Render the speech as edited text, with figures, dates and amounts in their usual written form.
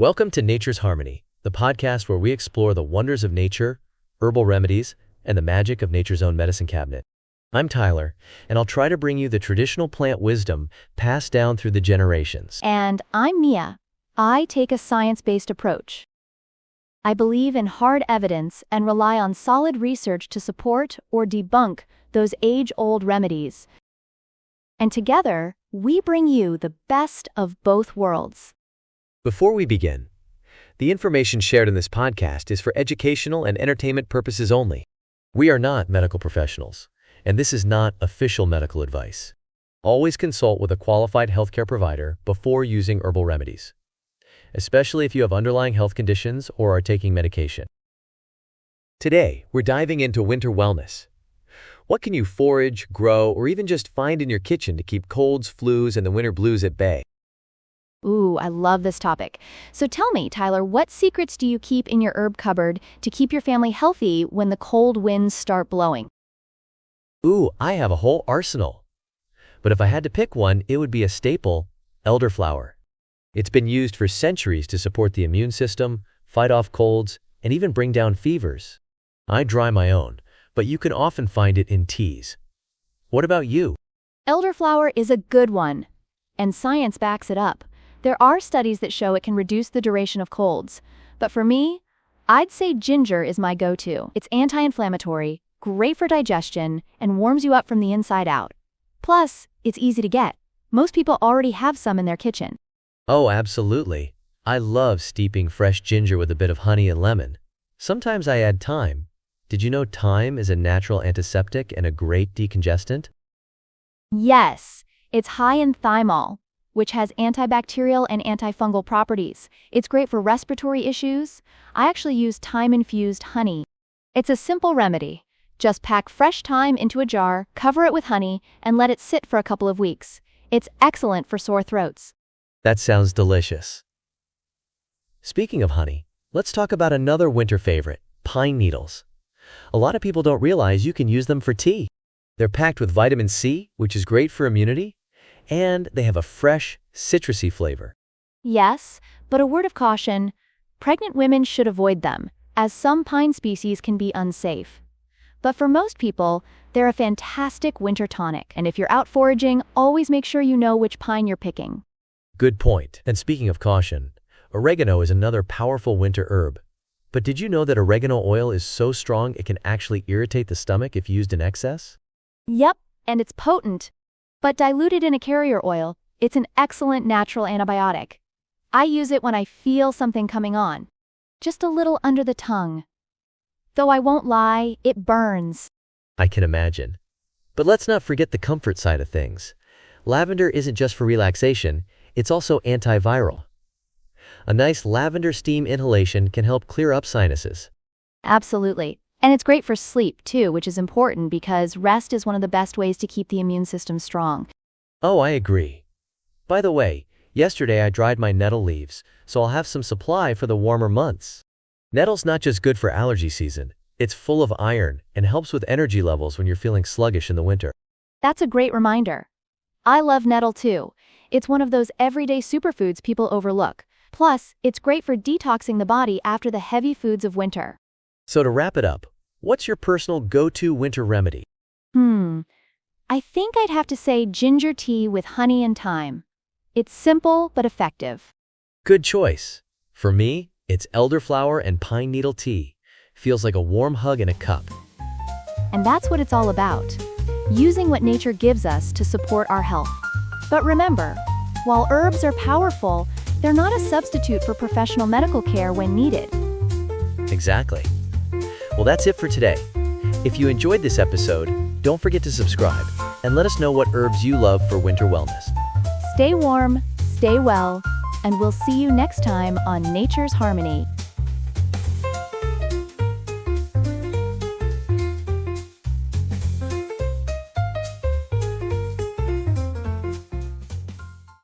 Welcome to Nature's Harmony, the podcast where we explore the wonders of nature, herbal remedies, and the magic of nature's own medicine cabinet. I'm Tyler, and I'll try to bring you the traditional plant wisdom passed down through the generations. And I'm Mia. I take a science-based approach. I believe in hard evidence and rely on solid research to support or debunk those age-old remedies. And together, we bring you the best of both worlds. Before we begin, the information shared in this podcast is for educational and entertainment purposes only. We are not medical professionals, and this is not official medical advice. Always consult with a qualified healthcare provider before using herbal remedies, especially if you have underlying health conditions or are taking medication. Today, we're diving into winter wellness. What can you forage, grow, or even just find in your kitchen to keep colds, flus, and the winter blues at bay? Ooh, I love this topic. So tell me, Tyler, what secrets do you keep in your herb cupboard to keep your family healthy when the cold winds start blowing? Ooh, I have a whole arsenal. But if I had to pick one, it would be a staple, elderflower. It's been used for centuries to support the immune system, fight off colds, and even bring down fevers. I dry my own, but you can often find it in teas. What about you? Elderflower is a good one, and science backs it up. There are studies that show it can reduce the duration of colds, but for me, I'd say ginger is my go-to. It's anti-inflammatory, great for digestion, and warms you up from the inside out. Plus, it's easy to get. Most people already have some in their kitchen. Oh, absolutely. I love steeping fresh ginger with a bit of honey and lemon. Sometimes I add thyme. Did you know thyme is a natural antiseptic and a great decongestant? Yes, it's high in thymol, which has antibacterial and antifungal properties. It's great for respiratory issues. I actually use thyme-infused honey. It's a simple remedy. Just pack fresh thyme into a jar, cover it with honey, and let it sit for a couple of weeks. It's excellent for sore throats. That sounds delicious. Speaking of honey, let's talk about another winter favorite, pine needles. A lot of people don't realize you can use them for tea. They're packed with vitamin C, which is great for immunity, and they have a fresh, citrusy flavor. Yes, but a word of caution, pregnant women should avoid them, as some pine species can be unsafe. But for most people, they're a fantastic winter tonic, and if you're out foraging, always make sure you know which pine you're picking. Good point. And speaking of caution, oregano is another powerful winter herb. But did you know that oregano oil is so strong it can actually irritate the stomach if used in excess? Yep, and it's potent. But diluted in a carrier oil, it's an excellent natural antibiotic. I use it when I feel something coming on. Just a little under the tongue. Though I won't lie, it burns. I can imagine. But let's not forget the comfort side of things. Lavender isn't just for relaxation, it's also antiviral. A nice lavender steam inhalation can help clear up sinuses. Absolutely. And it's great for sleep, too, which is important because rest is one of the best ways to keep the immune system strong. Oh, I agree. By the way, yesterday I dried my nettle leaves, so I'll have some supply for the warmer months. Nettle's not just good for allergy season, it's full of iron and helps with energy levels when you're feeling sluggish in the winter. That's a great reminder. I love nettle, too. It's one of those everyday superfoods people overlook. Plus, it's great for detoxing the body after the heavy foods of winter. So to wrap it up, what's your personal go-to winter remedy? I think I'd have to say ginger tea with honey and thyme. It's simple but effective. Good choice. For me, it's elderflower and pine needle tea. Feels like a warm hug in a cup. And that's what it's all about. Using what nature gives us to support our health. But remember, while herbs are powerful, they're not a substitute for professional medical care when needed. Exactly. Well, that's it for today. If you enjoyed this episode, don't forget to subscribe and let us know what herbs you love for winter wellness. Stay warm, stay well, and we'll see you next time on Nature's Harmony.